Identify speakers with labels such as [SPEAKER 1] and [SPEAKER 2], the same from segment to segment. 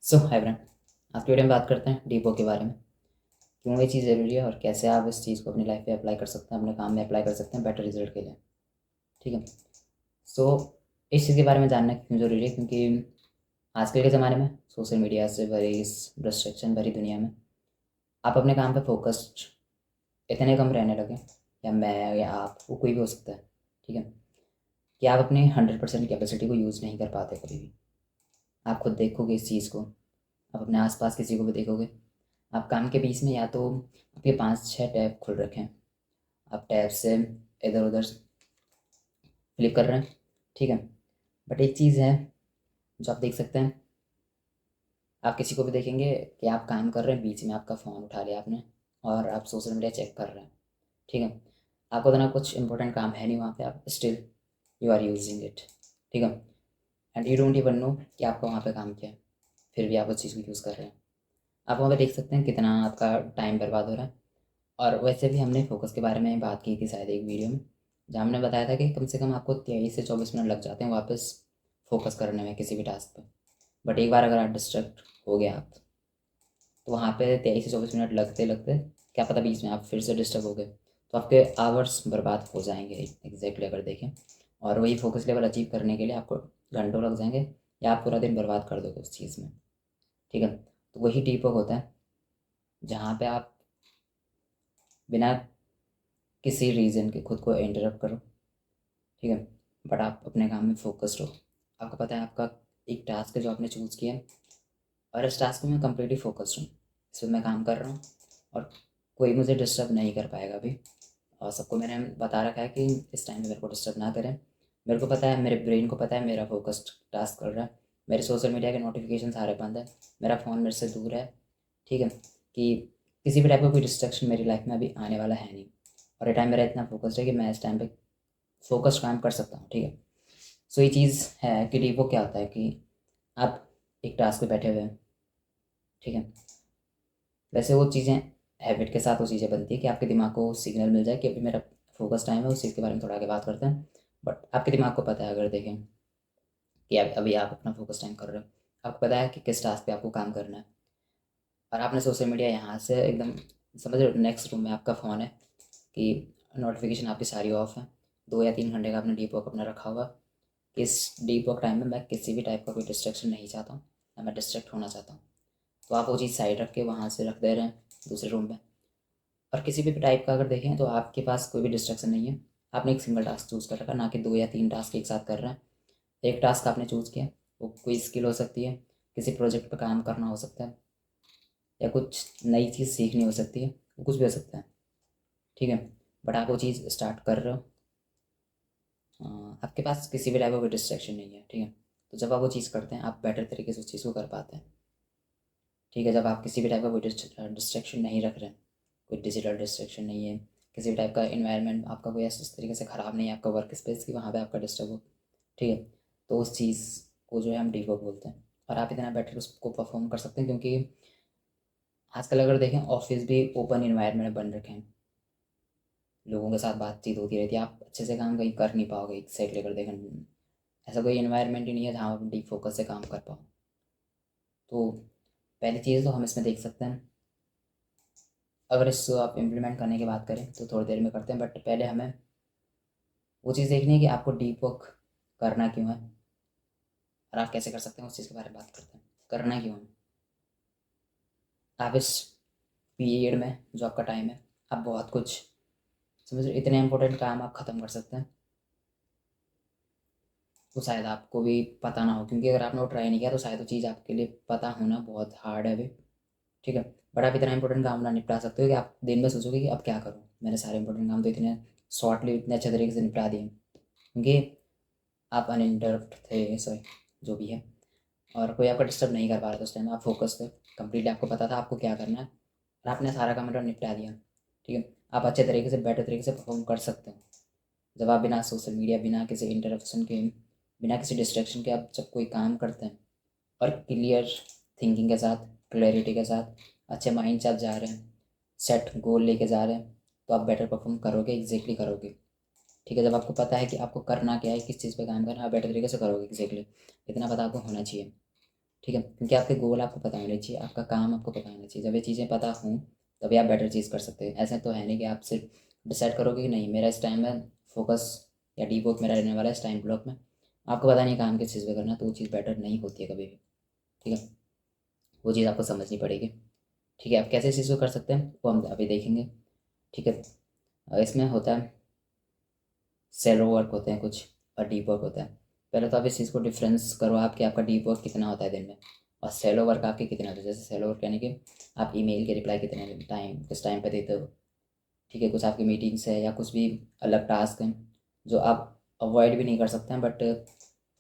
[SPEAKER 1] सो hi friend, आज की video में बात करते हैं डीपो के बारे में। क्यों ये चीज़ ज़रूरी है और कैसे आप इस चीज़ को अपनी लाइफ पे अप्लाई कर सकते हैं, अपने काम में अप्लाई कर सकते हैं बेटर रिजल्ट के लिए। ठीक है। सो इस चीज़ के बारे में जानना क्यों ज़रूरी है, क्योंकि आजकल के ज़माने में सोशल मीडिया से भरी इस डिस्ट्रैक्शन भरी दुनिया में आप अपने काम पे फोकस्ड इतने कम रहने लगे, या मैं या आप, वो कोई भी हो सकता है। ठीक है। कि आप अपनी 100% कैपेसिटी को यूज़ नहीं कर पाते कभी भी। आप खुद देखोगे इस चीज़ को, आप अपने आसपास किसी को भी देखोगे। आप काम के बीच में या तो आपके 5-6 टैब खुल रखे हैं, आप टैब से इधर उधर फ्लिप कर रहे हैं। ठीक है। बट एक चीज़ है जो आप देख सकते हैं, आप किसी को भी देखेंगे कि आप काम कर रहे हैं, बीच में आपका फ़ोन उठा लिया आपने और आप सोशल मीडिया चेक कर रहे हैं। ठीक है। आपको इतना कुछ इंपॉर्टेंट काम है नहीं वहाँ पे, आप still you are using it. ठीक है। And you don't even know कि आपका वहाँ पे काम क्या है, फिर भी आप उस चीज़ को यूज़ कर रहे हैं। आप वहाँ पे देख सकते हैं कितना आपका टाइम बर्बाद हो रहा है। और वैसे भी हमने फ़ोकस के बारे में बात की थी शायद एक वीडियो में, जहाँ हमने बताया था कि कम से कम आपको 23 से 24 मिनट लग जाते हैं वापस फ़ोकस करने में किसी भी टास्क पे। बट एक बार अगर आप डिस्ट्रैक्ट हो गए आप, तो वहाँ पे 23 से 24 मिनट लगते लगते क्या पता बीच में आप फिर से डिस्टर्ब हो गए, तो आपके आवर्स बर्बाद हो जाएंगे एग्जैक्टली अगर देखें। और वही फोकस लेवल अचीव करने के लिए आपको घंटों लग जाएंगे, या आप पूरा दिन बर्बाद कर दोगे उस चीज़ में। ठीक है। तो वही डीप वर्क होता है जहाँ पे आप बिना किसी रीज़न के खुद को इंटरप्ट करो। ठीक है। बट आप अपने काम में फोकस्ड हो, आपको पता है आपका एक टास्क है जो आपने चूज़ किया है, और इस टास्क में मैं कम्प्लीटली फोकस्ड हूँ, इस पर मैं काम कर रहा हूँ और कोई मुझे डिस्टर्ब नहीं कर पाएगा अभी। और सबको मैंने बता रखा है कि इस टाइम पे मेरे को डिस्टर्ब ना करें। मेरे को पता है, मेरे ब्रेन को पता है मेरा फोकस्ड टास्क कर रहा है, मेरे सोशल मीडिया के नोटिफिकेशन सारे बंद है, मेरा फ़ोन मेरे से दूर है। ठीक है। कि किसी भी टाइप का कोई डिस्ट्रैक्शन मेरी लाइफ में अभी आने वाला है नहीं, और ये टाइम मेरा इतना फोकस्ड है कि मैं इस टाइम पे फोकस्ड काम कर सकता हूँ। ठीक है। सो ये चीज़ है कि डीप वर्क क्या होता है कि आप एक टास्क पे बैठे हुए हैं। ठीक है। वैसे वो चीज़ें हैबिट के साथ वो चीज़ें बनती है कि आपके दिमाग को सिग्नल मिल जाए कि अभी मेरा फोकस टाइम है, उस चीज़ के बारे में थोड़ा आगे बात करते हैं। बट आपके दिमाग को पता है, अगर देखें कि अभी आप अपना फोकस टाइम कर रहे हो, आपको पता है कि किस टास्क पे आपको काम करना है, और आपने सोशल मीडिया यहाँ से एकदम समझ रहे हो, नेक्स्ट रूम में आपका फ़ोन है कि नोटिफिकेशन आपकी सारी ऑफ है, 2 या 3 घंटे का आपने डीप वर्क अपना रखा हुआ। इस डीप वर्क टाइम में मैं किसी भी टाइप का कोई डिस्ट्रैक्शन नहीं चाहता हूँ, ना मैं डिस्ट्रैक्ट होना चाहता हूँ। तो आप वो चीज़ साइड रख के वहाँ से रख दे रहे हैं दूसरे रूम में। और किसी भी टाइप का अगर देखें तो आपके पास कोई भी डिस्ट्रैक्शन नहीं है, आपने एक सिंगल टास्क चूज़ कर रखा, ना कि 2 या 3 टास्क एक साथ कर रहे हैं। एक टास्क आपने चूज़ किया, वो कोई स्किल हो सकती है, किसी प्रोजेक्ट पर काम करना हो सकता है, या कुछ नई चीज़ सीखनी हो सकती है, वो कुछ भी हो सकता है। ठीक है। बट आप वो चीज़ स्टार्ट कर रहे हो, आपके पास किसी भी टाइप का कोई डिस्ट्रैक्शन नहीं है। ठीक है। तो जब आप वो चीज़ करते हैं, आप बेटर तरीके से उस चीज़ को कर पाते हैं। ठीक है। जब आप किसी भी टाइप का कोई डिस्ट्रैक्शन नहीं रख रहे हैं, कोई डिजिटल डिस्ट्रैक्शन नहीं है, किसी भी टाइप का इन्वायरमेंट आपका कोई ऐसे इस तरीके से ख़राब नहीं है, आपका वर्क स्पेस की वहाँ पे आपका डिस्टर्ब हो। ठीक है। तो उस चीज़ को जो है हम डीप वर्क बोलते हैं, और आप इतना बेटर उसको परफॉर्म कर सकते हैं, क्योंकि आजकल अगर देखें ऑफिस भी ओपन इन्वायरमेंट बन रखे हैं, लोगों के साथ बातचीत होती रहती है, आप अच्छे से काम कहीं कर नहीं पाओगे एक्जैक्टली अगर देखें। ऐसा कोई इन्वायरमेंट ही नहीं है जहाँ आप डीप फोकस से काम कर पाओ। तो पहली चीज़ तो हम इसमें देख सकते हैं, अगर इसको आप इम्प्लीमेंट करने की बात करें तो थोड़ी देर में करते हैं, बट पहले हमें वो चीज़ देखनी है कि आपको डीप वर्क करना क्यों है, और आप कैसे कर सकते हैं उस चीज़ के बारे में बात करते हैं। करना क्यों है, आप इस पीरियड में जो आपका टाइम है, आप बहुत कुछ समझ रहे, इतने इंपॉर्टेंट काम आप ख़त्म कर सकते हैं, तो शायद आपको भी पता ना हो, क्योंकि अगर आपने वो ट्राई नहीं किया तो शायद वो चीज़ आपके लिए पता होना बहुत हार्ड है अभी। ठीक है। बट आप इतना इंपॉर्टेंट काम ना निपटा सकते हो कि आप दिन में सोचोगे कि अब क्या करूँ, मैंने सारे इंपॉर्टेंट काम तो इतने शॉर्टली इतने अच्छे तरीके से निपटा दिए, क्योंकि आप अनइंटरप्ट थे, सॉरी, जो भी है, और कोई आपका डिस्टर्ब नहीं कर पा रहा था उस टाइम, आप फोकस थे कंप्लीटली, आपको पता था आपको क्या करना है, और आपने सारा काम मतलब निपटा दिया। ठीक है। आप अच्छे तरीके से बेटर तरीके से परफॉर्म कर सकते हो जब आप बिना सोशल मीडिया, बिना किसी इंटरप्शन के, बिना किसी डिस्ट्रैक्शन के आप जब कोई काम करते हैं, और क्लियर थिंकिंग के साथ, क्लैरिटी के साथ, अच्छे माइंड से आप जा रहे हैं, सेट गोल लेके जा रहे हैं, तो आप बेटर परफॉर्म करोगे, एग्जैक्टली करोगे। ठीक है। जब आपको पता है कि आपको करना क्या है, किस चीज़ पे काम करना है, आप बेटर तरीके से करोगे एग्जैक्टली, इतना पता आपको होना चाहिए। ठीक है, क्योंकि आपके गोल आपको पता होने चाहिए, आपका काम आपको पता होना चाहिए। जब ये चीज़ें पता हों तभी आप बेटर चीज़ कर सकते हैं। ऐसा तो है नहीं कि आप सिर्फ डिसाइड करोगे कि नहीं मेरा इस टाइम में फोकस या डीप वर्क मेरा रहने वाला है इस टाइम ब्लॉक में, आपको पता नहीं काम किस चीज़ पे करना, तो वो चीज़ बेटर नहीं होती है कभी भी। ठीक है, वो चीज़ आपको समझनी पड़ेगी। ठीक है, आप कैसे इस चीज़ को कर सकते हैं वो हम अभी देखेंगे। ठीक है, इसमें होता है सेलो वर्क होते हैं कुछ और डीप वर्क होता है। पहले तो आप इस चीज़ को डिफरेंस करो आप कि आपका डीप वर्क कितना होता है दिन में और सेलो वर्क आपके कितने होते हैं। जैसे सेलो वर्क यानी कि आप ईमेल के रिप्लाई कितने टाइम किस टाइम पे देते हो। ठीक है, कुछ आपकी मीटिंग्स है या कुछ भी अलग टास्क हैं जो आप अवॉइड भी नहीं कर सकते हैं बट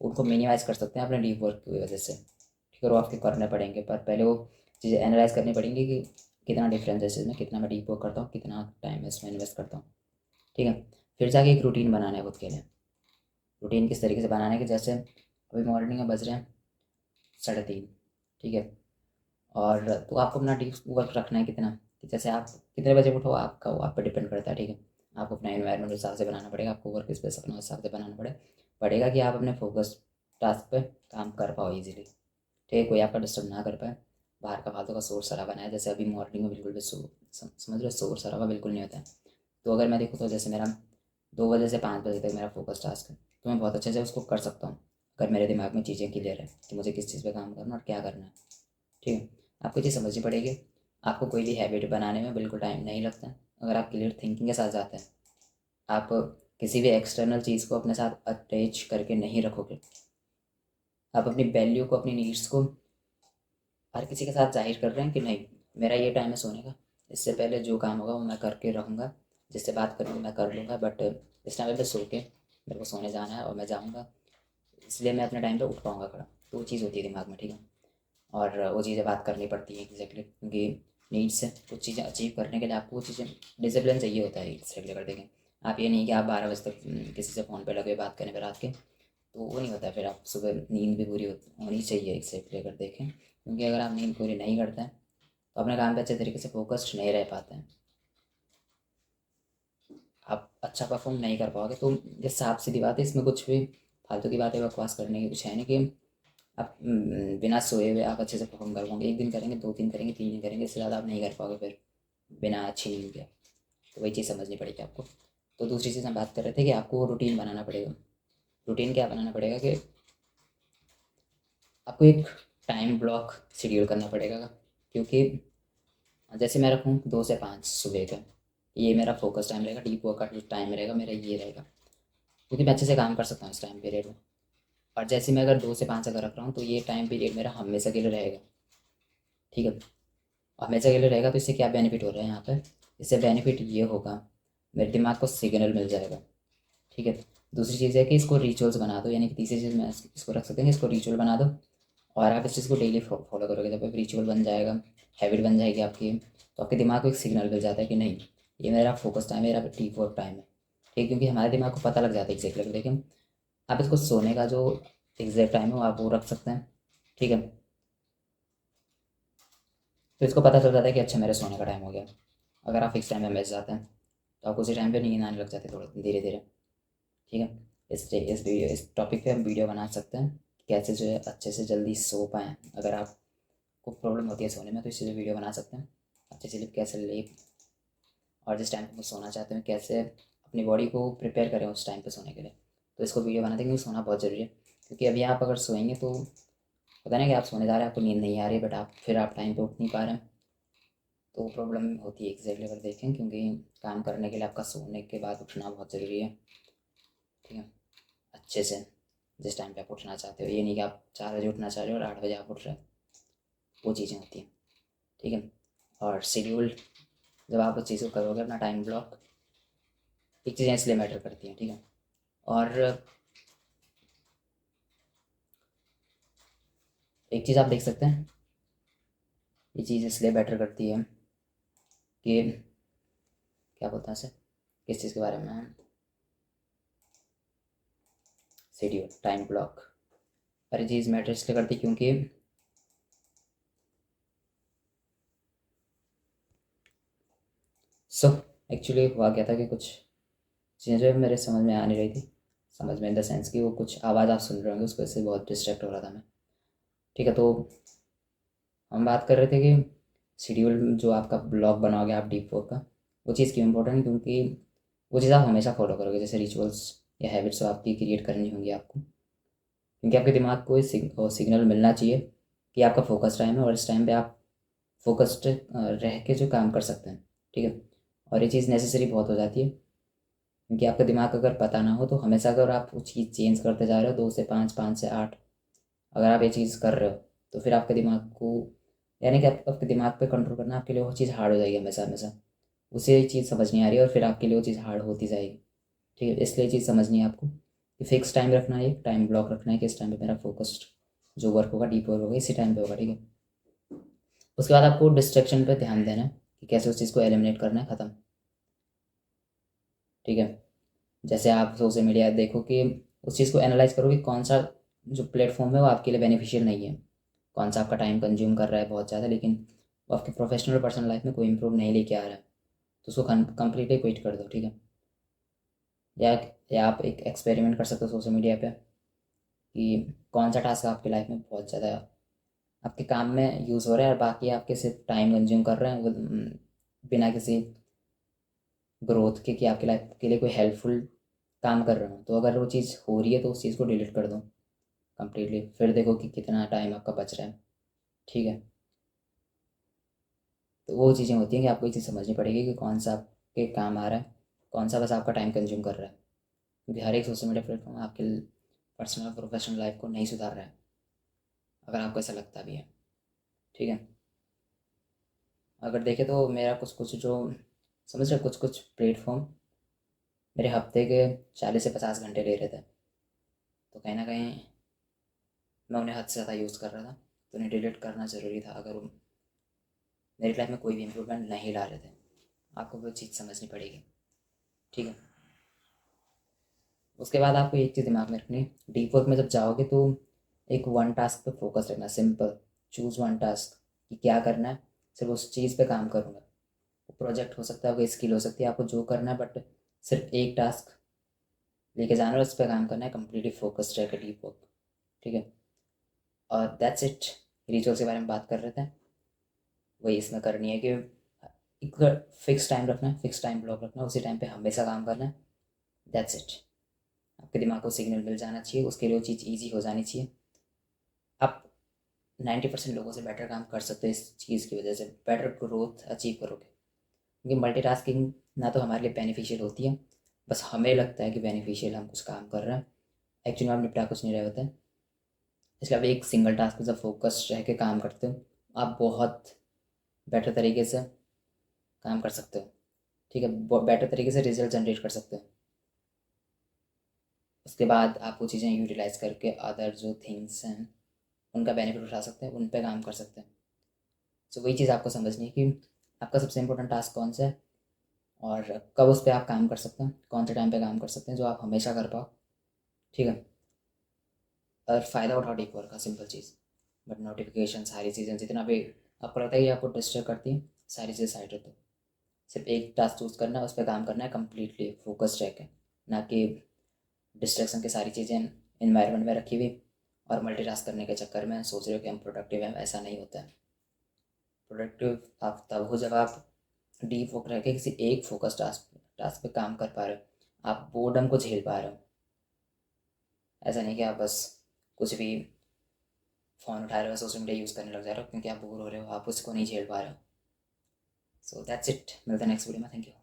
[SPEAKER 1] उनको मिनिमाइज़ कर सकते हैं अपने डीप वर्क की वजह से। ठीक है, वो आपके करने पड़ेंगे, पर पहले वो चीज़ें एनालाइज करनी पड़ेंगी कि कितना डिफरेंस है इसमें, कितना मैं डीप वर्क करता हूँ, कितना टाइम इसमें इन्वेस्ट करता हूँ। ठीक है, फिर जाके एक रूटीन बनाना है खुद के लिए। रूटीन किस तरीके से बनाना है कि जैसे अभी मॉर्निंग में बज रहे हैं 3:30। ठीक है, और तो आपको अपना डीप वर्क रखना है कितना, कि जैसे आप कितने बजे उठो आपका वो आप पे डिपेंड करता है। ठीक है, आपको अपना एनवायरनमेंट हिसाब से बनाना पड़ेगा, आपको वर्क स्पेस अपना हिसाब से बनाना पड़ेगा कि आप अपने फोकस टास्क पे काम कर पाओ इजीली। ठीक है, कोई आपका डिस्टर्ब ना कर पाए, बाहर का फालतू का शोर शराबा ना है। जैसे अभी मॉर्निंग में बिल्कुल भी समझ लो शोर शराबा बिल्कुल नहीं होता है। तो अगर मैं देखूँ तो जैसे मेरा 2 बजे से 5 बजे तक मेरा फोकस टास्क है, तो मैं बहुत अच्छे से उसको कर सकता हूँ अगर मेरे दिमाग में चीज़ें क्लियर है कि मुझे किस चीज़ पे काम करना और क्या करना है। ठीक है, आपको चीज़ समझनी पड़ेगी। आपको कोई भी हैबिट बनाने में बिल्कुल टाइम नहीं लगता है अगर आप क्लियर थिंकिंग के साथ जाते हैं। आप किसी भी एक्सटर्नल चीज़ को अपने साथ अटैच करके नहीं रखोगे। आप अपनी वैल्यू को अपनी नीड्स को हर किसी के साथ जाहिर कर रहे हैं कि नहीं मेरा ये टाइम है सोने का, इससे पहले जो काम होगा वो मैं करके रहूँगा, जिससे बात करनी मैं कर लूँगा, बट इस टाइम पे सो के मेरे को सोने जाना है और मैं जाऊँगा, इसलिए मैं अपने टाइम पे उठ पाऊँगा खड़ा। तो वो चीज़ होती है दिमाग में। ठीक है, और वो चीज़ें बात करनी पड़ती है एग्जैक्टली, क्योंकि नीड्स है कुछ चीज़ें अचीव करने के लिए आपको वो चीज़ें डिसिप्लिन चाहिए होता है एग्जैक्टली। कर देखें आप, ये नहीं कि आप 12 बजे तक किसी से फ़ोन पे लगे बात करने पर रात के, तो वो नहीं होता। फिर आप सुबह नींद भी पूरी होनी चाहिए एग्जैक्टली अगर देखें, क्योंकि अगर आप नींद पूरी नहीं करते हैं तो अपने काम पे अच्छे तरीके से फोकस्ड नहीं रह पाते हैं, आप अच्छा परफॉर्म नहीं कर पाओगे। तो ये साफ सीधी बात है, इसमें कुछ भी फालतू की बातें बकवास करने की कुछ है नहीं कि आप बिना सोए हुए आप अच्छे से परफॉर्म कर पाओगे। 1 दिन करेंगे, 2 दिन करेंगे, 3 दिन करेंगे, इससे ज़्यादा आप नहीं कर पाओगे फिर बिना अच्छी नींद के। तो वही चीज़ समझनी पड़ेगी आपको। तो दूसरी चीज़ हम बात कर रहे थे कि आपको वो रूटीन बनाना पड़ेगा। रूटीन क्या बनाना पड़ेगा कि आपको एक टाइम ब्लॉक शेड्यूल करना पड़ेगा, क्योंकि जैसे मैं रखूँ 2 से 5 सुबह का, ये मेरा फोकस टाइम रहेगा, डीप वर्क का जो टाइम रहेगा मेरा ये रहेगा, क्योंकि मैं अच्छे से काम कर सकता हूँ इस टाइम पीरियड में। और जैसे मैं अगर 2 से 5 अगर रख रहा हूँ तो ये टाइम पीरियड मेरा हमेशा के लिए रहेगा। ठीक है, हमेशा के लिए रहेगा, तो इससे क्या बेनिफिट हो रहा है यहाँ पे, इससे बेनिफिट ये होगा मेरे दिमाग को सिग्नल मिल जाएगा। ठीक है, दूसरी चीज़ है कि इसको रिचुअल्स बना दो, यानी कि तीसरी चीज़ में इसको रख सकते हैं कि इसको रिचुअल बना दो, और आप इस चीज़ को डेली फॉलो करोगे। जब रिचुअल बन जाएगा, हैबिट बन जाएगी आपकी, तो आपके दिमाग को एक सिग्नल मिल जाता है कि नहीं ये मेरा फोकस टाइम है, मेरा डीप वर्क टाइम है। ठीक, क्योंकि हमारे दिमाग को पता लग जाता है एग्जैक्टली। लेकिन आप इसको सोने का जो एग्जैक्ट टाइम है वो आप वो रख सकते हैं। ठीक है, तो इसको पता चल जाता है कि अच्छा मेरे सोने का टाइम हो गया। अगर आप फिक्स टाइम में बैठ जाते हैं तो आपको उसी टाइम पे नींद आने लग जाती है थोड़ा धीरे धीरे। ठीक है, इस टॉपिक पे हम वीडियो बना सकते हैं कैसे जो है अच्छे से जल्दी सो पाएँ। अगर आपको प्रॉब्लम होती है सोने में तो इससे वीडियो बना सकते हैं अच्छे से कैसे लेप, और जिस टाइम पे सोना चाहते हैं कैसे अपनी बॉडी को प्रिपेयर करें उस टाइम पे सोने के लिए। तो इसको वीडियो बना देंगे, सोना बहुत ज़रूरी है, क्योंकि अभी आप अगर सोएंगे तो पता नहीं कि आप सोने जा रहे हैं, आपको नींद नहीं आ रही है, बट आप टाइम पे उठ नहीं पा रहे हैं, तो प्रॉब्लम होती है एग्जैक्टली अगर देखें, क्योंकि काम करने के लिए आपका सोने के बाद उठना बहुत ज़रूरी है। ठीक है, अच्छे से जिस टाइम पे आप उठना चाहते हो, ये नहीं कि आप 4 बजे उठना चाह रहे हो और 8 बजे आप उठ रहे हो, वो चीज़ें होती हैं। ठीक है, और शेड्यूल जब आप उस चीज़ को करोगे अपना टाइम ब्लॉक, एक चीज़ें इसलिए मैटर करती हैं। ठीक है, और एक चीज़ आप देख सकते हैं, ये चीज़ इसलिए बेटर करती है कि क्या बोलते हैं इसे, किस चीज़ के बारे में, शेड्यूल टाइम ब्लॉक। हर चीज़ मैटर इसलिए करती है क्योंकि सो एक्चुअली हुआ क्या था कि कुछ चीज़ें मेरे समझ में आ नहीं रही थी, समझ में इन द सेंस कि वो कुछ आवाज़ आप सुन रहे होंगे, उस वजह से बहुत डिस्ट्रैक्ट हो रहा था मैं। ठीक है, तो हम बात कर रहे थे कि शेड्यूल जो आपका ब्लॉग बनाओगे आप डीप वर्क का, वो चीज़ क्यों इम्पोर्टेंट है, क्योंकि वो चीज़ आप हमेशा फॉलो करोगे, जैसे रिचुअल्स या हैबिट्स आपकी क्रिएट करनी होंगी आपको, क्योंकि आपके दिमाग को सिग्नल मिलना चाहिए कि आपका फोकस टाइम है और इस टाइम पे आप फोकस्ड रह के जो काम कर सकते हैं। ठीक है, और ये चीज़ नेसेसरी बहुत हो जाती है, क्योंकि आपका दिमाग अगर पता ना हो तो हमेशा अगर आप वो चीज़ चेंज करते जा रहे हो 2 से 5, 5 से 8, अगर आप ये चीज़ कर रहे हो तो फिर आपके दिमाग को, यानी कि आपके दिमाग पे कंट्रोल करना आपके लिए वो चीज़ हार्ड हो जाएगी हमेशा हमेशा। उसे ये चीज़ समझ नहीं आ रही है और फिर आपके लिए वो चीज़ हार्ड होती जाएगी। ठीक है, इसलिए ये चीज़ समझनी है आपको कि फिक्स टाइम रखना है, एक टाइम ब्लॉक रखना है कि इस टाइम पे मेरा फोकस्ड जो वर्क होगा, डीप वर्क होगा, इसी टाइम पे होगा। ठीक है, उसके बाद आपको डिस्ट्रैक्शन पे ध्यान देना है कि कैसे उस चीज़ को एलिमिनेट करना है, ख़त्म। ठीक है, जैसे आप सोशल मीडिया देखो कि उस चीज़ को एनालाइज करो कि कौन सा जो प्लेटफॉर्म है वो आपके लिए बेनिफिशियल नहीं है, कौन सा आपका टाइम कंज्यूम कर रहा है बहुत ज़्यादा, लेकिन वो आपकी प्रोफेशनल और पर्सनल लाइफ में कोई इंप्रूव नहीं लेके आ रहा है, तो उसको कंप्लीटली क्विट कर दो। ठीक है, या या आप एक एक्सपेरिमेंट कर सकते हो सोशल मीडिया पे कि कौन सा टास्क आपकी लाइफ में बहुत ज़्यादा आपके काम में यूज़ हो रहा है और बाकी आपके सिर्फ टाइम कंज्यूम कर रहे हैं बिना किसी ग्रोथ के, कि आपकी लाइफ के लिए कोई हेल्पफुल काम कर रहे हो। तो अगर वो चीज़ हो रही है तो उस चीज़ को डिलीट कर दो कम्प्लीटली, फिर देखो कि कितना टाइम आपका बच रहा है। ठीक है, तो वो चीज़ें होती हैं कि आपको ये चीज़ समझनी पड़ेगी कि कौन सा आपके काम आ रहा है, कौन सा बस आपका टाइम कंज्यूम कर रहा है, क्योंकि हर एक सोशल मीडिया प्लेटफॉर्म आपके पर्सनल और प्रोफेशनल लाइफ को नहीं सुधार रहा है, अगर आपको ऐसा लगता भी है। ठीक है, अगर देखें तो मेरा कुछ कुछ जो समझ रहे, कुछ कुछ प्लेटफॉर्म मेरे हफ्ते के 40 से 50 घंटे ले रहे थे, तो कहीं ना कहीं मैं उन्हें हद से ज़्यादा यूज़ कर रहा था, तो उन्हें डिलीट करना ज़रूरी था अगर वो मेरी लाइफ में कोई भी इम्प्रूवमेंट नहीं ला रहे थे। आपको वो चीज़ समझनी पड़ेगी। ठीक है, उसके बाद आपको एक चीज़ दिमाग में रखनी, डीप वर्क में जब जाओगे तो एक वन टास्क पे फोकस रखना, सिंपल चूज़ वन टास्क कि क्या करना है, सिर्फ उस चीज़ पे काम करूँगा। वो प्रोजेक्ट हो सकता है, कोई स्किल हो सकती है, आपको जो करना है, बट सिर्फ एक टास्क लेके जाना है, उस पर काम करना है, कम्प्लीटली फोकस्ड रह के डीप वर्क। ठीक है, और दैट्स इट। रिचुअल्स के बारे में बात कर रहे थे, वही इसमें करनी है कि एक फिक्स टाइम रखना है, फिक्स टाइम ब्लॉक रखना है, उसी टाइम पे हमेशा काम करना है। That's it. आपके दिमाग को सिग्नल मिल जाना चाहिए, उसके लिए वो चीज़ ईजी हो जानी चाहिए। आप 90% लोगों से बेटर काम कर सकते हो, इस चीज़ की वजह से बेटर ग्रोथ अचीव करोगे, क्योंकि मल्टीटास्किंग ना तो हमारे लिए बेनिफिशियल होती है, बस हमें लगता है कि बेनिफिशियल, हम कुछ काम कर रहे हैं, एक्चुअली आप निपटा कुछ नहीं रहे होते हैं। इसलिए आप एक सिंगल टास्क पे जब फोकस रह के काम करते हो, आप बहुत बेटर तरीके से काम कर सकते हो। ठीक है, बेटर तरीके से रिजल्ट जनरेट कर सकते हो। उसके बाद आप वो चीज़ें यूटिलाइज करके अदर जो थिंग्स हैं उनका बेनिफिट उठा सकते हैं, उन पे काम कर सकते हैं। सो वही चीज़ आपको समझनी है कि आपका सबसे इम्पोर्टेंट टास्क कौन सा है और कब उस पर आप काम कर सकते हैं, कौन से टाइम पे काम कर सकते हैं जो आप हमेशा कर पाओ। ठीक है, और फ़ायदा उठाओ डीप वर्क का, सिंपल चीज़। बट नोटिफिकेशन सारी चीज़ें जितना भी आपको लगता है कि आपको डिस्टर्ब करती हैं, सारी चीज़ें साइड रख दो। सिर्फ एक टास्क चूज़ करना है, उस पर काम करना है, कम्प्लीटली फोकस्ड रह के, ना कि डिस्ट्रैक्शन की सारी चीज़ें इन्वायरमेंट में रखी हुई और मल्टीटास्क करने के चक्कर में सोच रहे हो कि हम प्रोडक्टिव हैं। ऐसा नहीं होता है। प्रोडक्टिव आप तब हो जब आप डीप वर्क रह के किसी एक फोकस टास्क टास्क पे काम कर पा रहे हो, आप बोर्डम को झेल पा रहे हो। ऐसा नहीं कि आप बस कुछ भी फ़ोन उठा रहे हो, सोशल मीडिया यूज़ करने लग जा रहे हो क्योंकि आप बोर हो रहे हो, आप उसको नहीं झेल पा रहे हो। सो दैट्स इट, मिलता है नेक्स्ट वीडियो में। Thank you.